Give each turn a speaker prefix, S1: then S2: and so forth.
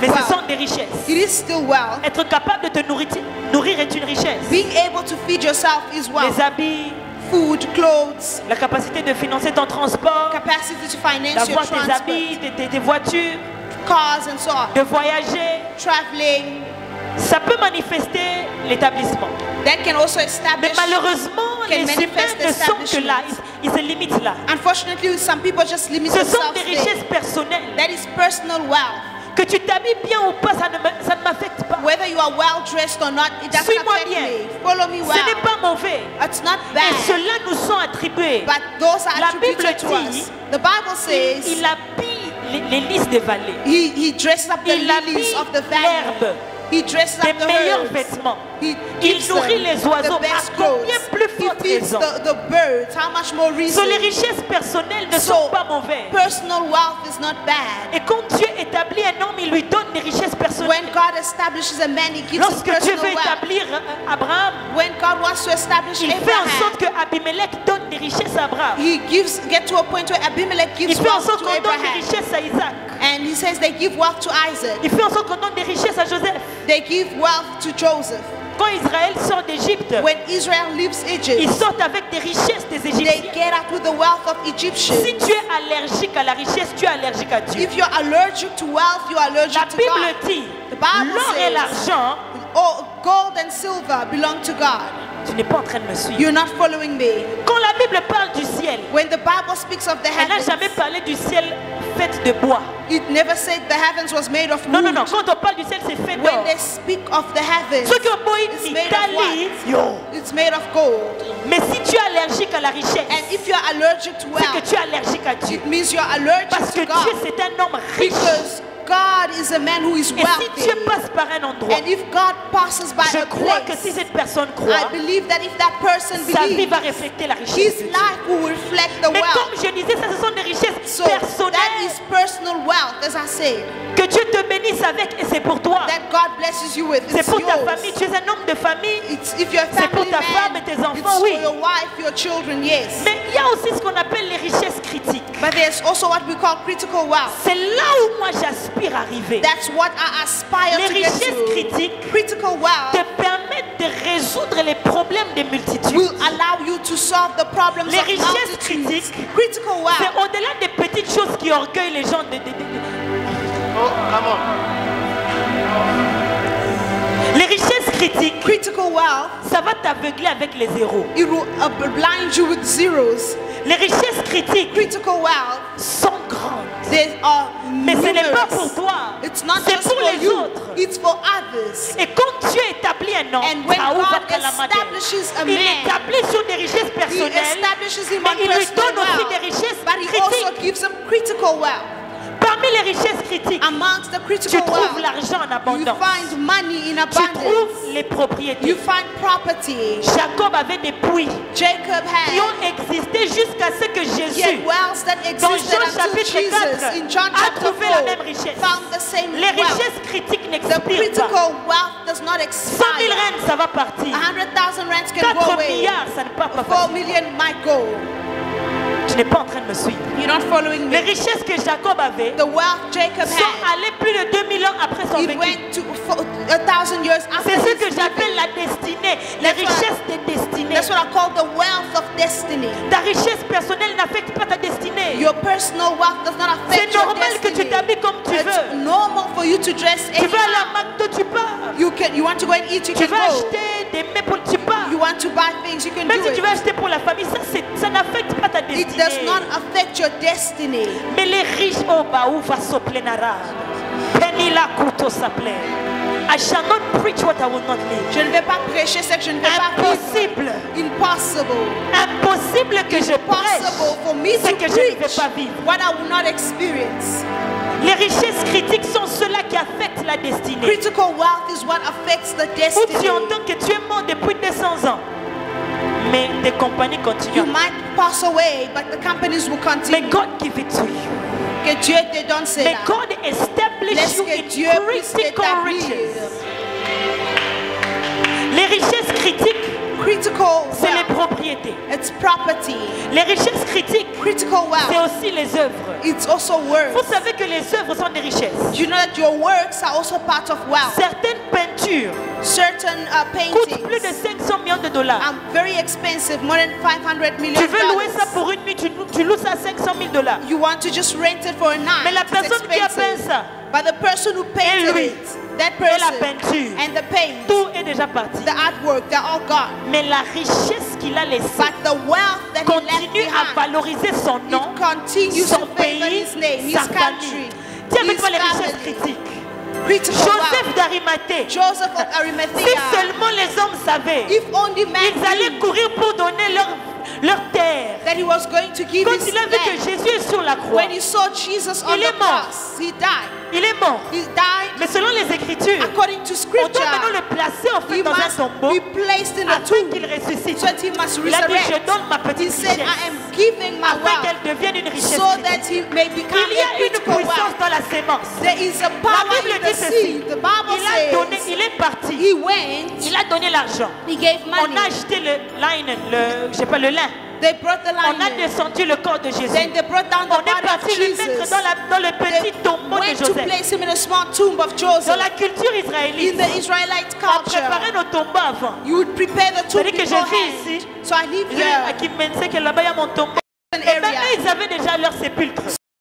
S1: Mais ce sont
S2: wealth.
S1: des richesses.
S2: It is still wealth.
S1: Être capable de te nourrir est une richesse.
S2: Being able to feed yourself is wealth.
S1: Les habits,
S2: Food, clothes,
S1: la capacité de financer ton transport,
S2: capacity to finance your
S1: d'avoir tes
S2: transport,
S1: habits, des voitures,
S2: cars and so on.
S1: de voyager.
S2: Traveling.
S1: Ça peut manifester l'établissement.
S2: That can also
S1: Mais
S2: establish.
S1: malheureusement,
S2: Can
S1: les
S2: manifest
S1: humains ne sont que là. Ils se limitent là.
S2: Unfortunately, some people just limit
S1: Ce sont
S2: themselves
S1: des
S2: there.
S1: richesses personnelles.
S2: That is personal wealth.
S1: Que tu t'habilles bien ou pas, ça ne m'affecte pas.
S2: Whether you are well dressed or not, it doesn't
S1: Suis-moi
S2: affect
S1: bien.
S2: me. Follow me
S1: Ce
S2: well.
S1: n'est pas mauvais.
S2: It's not
S1: Et
S2: bad.
S1: cela nous sont attribués.
S2: But those are
S1: La Bible
S2: attributed to
S1: dit,
S2: us. The Bible says
S1: Il habille les lys des vallées.
S2: he dresses up the
S1: Il
S2: lilies
S1: habille
S2: of the
S1: l'herbe.
S2: valley. He dresses
S1: Des
S2: up the
S1: meilleurs
S2: herbs.
S1: vêtements.
S2: He
S1: Il
S2: gives
S1: nourrit
S2: them
S1: les oiseaux.
S2: the best
S1: À combien
S2: clothes.
S1: plus
S2: He
S1: forte
S2: feeds
S1: raison.
S2: the birds. How much more reason?
S1: So, les richesses personnelles ne
S2: So,
S1: sont pas mauvaises.
S2: personal wealth is not bad.
S1: Et quand Dieu établit un homme, il lui donne des richesses personnelles.
S2: When God establishes a man, he gives him
S1: Lorsque Dieu
S2: personal
S1: veut
S2: wealth.
S1: établir Abraham,
S2: When God wants to establish
S1: il fait en sorte
S2: Abraham,
S1: que Abimelech donne des richesses à Abraham.
S2: he get to a point where Abimelech
S1: Il
S2: gives
S1: fait en
S2: wealth
S1: sorte
S2: to
S1: qu'on donne des
S2: Abraham.
S1: richesses à Isaac.
S2: And he says they give wealth to Isaac.
S1: Il fait en sorte qu'on donne des richesses à Joseph.
S2: They give wealth to Joseph.
S1: Quand Israël sort d'Égypte,
S2: When Israel leaves
S1: ils
S2: Egypt,
S1: sortent avec des richesses des
S2: they
S1: Égyptiens.
S2: get up with the wealth of
S1: Si
S2: Egyptians.
S1: tu es allergique à la richesse, tu es allergique à Dieu.
S2: If you're allergic to wealth, you're
S1: La
S2: allergic to
S1: Bible
S2: God.
S1: dit,
S2: The Bible
S1: l'or et
S2: says,
S1: l'argent,
S2: oh, gold and silver belong to God.
S1: tu n'es pas en train de me suivre.
S2: You're not following me.
S1: Quand la Bible parle du ciel,
S2: When the Bible speaks of the
S1: elle n'a
S2: heavens,
S1: jamais parlé du ciel fait de bois.
S2: it never said the heavens was made of
S1: Non,
S2: wood.
S1: non, non. Quand on parle du ciel, c'est fait
S2: When
S1: d'or.
S2: they speak of the heavens,
S1: Ceux qui ont beau
S2: it's
S1: dire
S2: made of
S1: Italie,
S2: what?
S1: yo.
S2: It's made of gold.
S1: Mais si tu es allergique à la richesse,
S2: And if you're allergic to
S1: c'est que
S2: wealth,
S1: tu es allergique à Dieu.
S2: it means you're allergic
S1: Parce que
S2: to God.
S1: Dieu, c'est un homme riche.
S2: Because God is a man who is
S1: Et si
S2: wealthy.
S1: Dieu passe par un endroit,
S2: And if God passes by
S1: je
S2: a
S1: crois que
S2: place,
S1: si cette personne
S2: I
S1: croit,
S2: believe that if that person
S1: sa vie
S2: believes,
S1: va refléter la richesse
S2: his
S1: de Dieu.
S2: life will reflect the
S1: Mais
S2: wealth.
S1: comme je disais, ça, ce sont des richesses
S2: So that
S1: personnelles
S2: is personal wealth, as I said,
S1: que Dieu te bénisse avec et c'est pour toi.
S2: that God blesses you with.
S1: C'est
S2: It's
S1: pour ta
S2: yours.
S1: famille. Tu es un homme de famille.
S2: If you're a
S1: C'est pour
S2: family
S1: ta femme et
S2: man,
S1: tes enfants,
S2: it's
S1: oui.
S2: for your wife, your children, yes.
S1: Mais il y a aussi ce qu'on appelle les richesses critiques.
S2: But there's also what we call critical wealth.
S1: C'est là où moi j'aspire à arriver.
S2: That's what I aspire
S1: Les
S2: to get
S1: richesses
S2: to.
S1: critiques
S2: Critical wealth
S1: te permettent de résoudre les problèmes des multitudes.
S2: will allow you to solve the problems
S1: Les
S2: of
S1: richesses
S2: multitudes.
S1: critiques,
S2: Critical
S1: c'est
S2: wealth.
S1: au-delà des petites choses qui orgueillent les gens. Les richesses critiques,
S2: Critical wealth,
S1: ça va t'aveugler avec les zéros.
S2: it will blind you with zeros.
S1: Les richesses critiques
S2: Critical wealth,
S1: sont grandes.
S2: there are
S1: Mais ce n'est pas pour
S2: numerous.
S1: toi.
S2: It's not
S1: C'est
S2: just
S1: pour
S2: for
S1: les
S2: you,
S1: autres.
S2: it's for others.
S1: Et quand Dieu établit un homme,
S2: And when
S1: Taouba
S2: God
S1: Kalamade,
S2: establishes a
S1: il
S2: man,
S1: établit sur des richesses
S2: He
S1: personnelles,
S2: establishes him
S1: mais
S2: on
S1: il lui
S2: personal
S1: donne aussi
S2: wealth,
S1: des richesses
S2: but He also
S1: critiques.
S2: gives him critical wealth.
S1: Parmi les richesses critiques,
S2: Amongst the
S1: tu
S2: critical
S1: trouves
S2: wealth,
S1: l'argent en
S2: you
S1: abondance.
S2: find money in
S1: Tu
S2: abundance.
S1: trouves les
S2: You
S1: propriétés.
S2: find property.
S1: Jacob avait des puits
S2: Jacob
S1: qui
S2: had
S1: ont existé jusqu'à ce que
S2: he
S1: Jésus,
S2: had wells that
S1: dans
S2: existed
S1: Jean
S2: until
S1: chapitre
S2: Jesus
S1: 4,
S2: in John
S1: a
S2: chapter
S1: trouvé la
S2: 4
S1: même richesse.
S2: found the same
S1: Les
S2: wealth.
S1: richesses critiques
S2: The
S1: n'expirent pas.
S2: critical wealth does not
S1: 100 000
S2: expire.
S1: reines, ça va partir.
S2: 100,000 rents can go
S1: 4
S2: away.
S1: milliards, ça ne part pas
S2: 4
S1: facile.
S2: million might go.
S1: Tu n'es pas en train de me suivre.
S2: You're not following
S1: Les
S2: me.
S1: richesses que Jacob avait
S2: The wealth Jacob
S1: sont
S2: had,
S1: allées plus de 2000 ans après son
S2: it
S1: vécu.
S2: went to 1,000 years after
S1: C'est ce
S2: his
S1: que j'appelle
S2: living.
S1: la destinée, les
S2: That's what-
S1: richesses des destinées.
S2: That's what I call the wealth of destiny.
S1: Ta richesse personnelle n'affecte pas ta destinée.
S2: Your personal wealth does not
S1: C'est
S2: affect your
S1: normal que tu
S2: destiny.
S1: t'habilles comme tu
S2: It's
S1: veux.
S2: normal for you to dress
S1: Tu veux aller
S2: anyhow.
S1: à McDo, tu pars.
S2: You want to go and eat, you
S1: Tu
S2: can
S1: veux
S2: go.
S1: acheter des mets pour tu pars.
S2: You want to buy things, you can
S1: Même
S2: do
S1: si tu
S2: it.
S1: veux acheter pour la famille, ça n'affecte pas ta
S2: It does
S1: destinée.
S2: not affect your destiny.
S1: Mais les riches, oh bah où va soplenara. Penila kuto saple. I shall not preach what I will not live.
S2: Je ne vais pas prêcher ce que je ne vais pas vivre.
S1: Impossible.
S2: Impossible.
S1: Impossible que je prêche
S2: Impossible for me
S1: ce
S2: to
S1: que je ne vais
S2: preach
S1: pas vivre.
S2: what I will not experience.
S1: Les richesses critiques sont ceux-là qui affectent la destinée.
S2: Critical wealth is what affects the
S1: Où tu
S2: destiny.
S1: entends que tu es mort depuis 200 ans. Mais des compagnies
S2: You
S1: continuent.
S2: might pass away, but the companies will
S1: May
S2: continue.
S1: God give it to you.
S2: Que Dieu te donne
S1: May
S2: cela.
S1: God establish
S2: Laisse
S1: you
S2: que
S1: in
S2: Dieu puisse
S1: critical
S2: t'établir.
S1: riches. Les richesses critiques,
S2: Critical
S1: c'est les
S2: wealth,
S1: propriétés.
S2: it's property.
S1: Les richesses critiques,
S2: Critical
S1: c'est
S2: wealth,
S1: aussi les œuvres.
S2: it's also words.
S1: Vous savez que les œuvres sont des richesses.
S2: Do you know that your works are also part of wealth?
S1: Certaines peintures
S2: Certain
S1: coûtent plus de
S2: paintings
S1: 500 millions de dollars.
S2: are very expensive, more than $500 million.
S1: Tu veux louer ça pour une nuit, tu loues ça à 500 000 dollars.
S2: You want to just rent it for a night.
S1: Mais la
S2: It's
S1: personne qui a peint
S2: expensive.
S1: ça,
S2: But the person who painted
S1: lui,
S2: it, that
S1: et la
S2: person,
S1: peinture,
S2: and the paint,
S1: tout est déjà parti.
S2: the artwork, they're all gone.
S1: Mais la richesse qu'il a laissée
S2: But the wealth that he left
S1: continue à
S2: behind,
S1: valoriser son nom,
S2: it continues
S1: son
S2: to favor
S1: pays,
S2: his name, his
S1: sa famille.
S2: country,
S1: Dis avec
S2: his
S1: moi les richesses
S2: family.
S1: critiques.
S2: Critical
S1: Joseph
S2: wealth.
S1: d'Arimathée,
S2: Joseph of
S1: si
S2: Arimathea,
S1: seulement les hommes savaient,
S2: if only man
S1: ils allaient
S2: knew
S1: courir pour donner leur terre.
S2: that he was going to give
S1: Quand
S2: his
S1: il a vu que
S2: land.
S1: Jésus est sur la croix,
S2: When he saw Jesus on
S1: Il
S2: the
S1: est mort.
S2: cross, he died.
S1: il est mort.
S2: He died
S1: Mais selon les Écritures,
S2: according to
S1: on doit
S2: scripture.
S1: maintenant le placer en fait
S2: He
S1: dans un
S2: must
S1: tombeau
S2: be placed in a
S1: afin
S2: tomb
S1: qu'il ressuscite.
S2: so that he must
S1: Il a dit, je
S2: resurrect.
S1: donne ma
S2: He
S1: petite
S2: said,
S1: richesse
S2: I am giving my
S1: afin
S2: wealth
S1: qu'elle devienne une richesse
S2: so
S1: critique.
S2: that he may become
S1: Il y a
S2: a
S1: une
S2: critical
S1: puissance
S2: wealth.
S1: dans la sémence.
S2: There is a
S1: La
S2: power
S1: Bible
S2: in the
S1: dit ceci.
S2: seed. The Bible
S1: Il a donné,
S2: says
S1: il est parti.
S2: he went,
S1: Il a donné l'argent.
S2: he gave
S1: On a
S2: money.
S1: acheté le linen, je sais pas, le lin.
S2: They brought the
S1: On a
S2: lion.
S1: descendu le corps de Jésus.
S2: Then they brought down the
S1: On est
S2: body of
S1: parti le mettre
S2: Jesus.
S1: dans le petit
S2: They
S1: tombeau de
S2: went to
S1: Joseph.
S2: place him in a small tomb of
S1: Dans
S2: Joseph.
S1: la culture
S2: In
S1: israélite,
S2: the Israelite
S1: on préparait
S2: culture,
S1: nos tombeaux avant.
S2: you would prepare the tomb
S1: C'est-à-dire que je vis
S2: beforehand.
S1: ici.
S2: So I live
S1: À
S2: here
S1: qui me sait que là-bas il y a mon tombeau.
S2: in
S1: Et
S2: an
S1: ben,
S2: area.
S1: eux, ils avaient déjà leur sépulcre.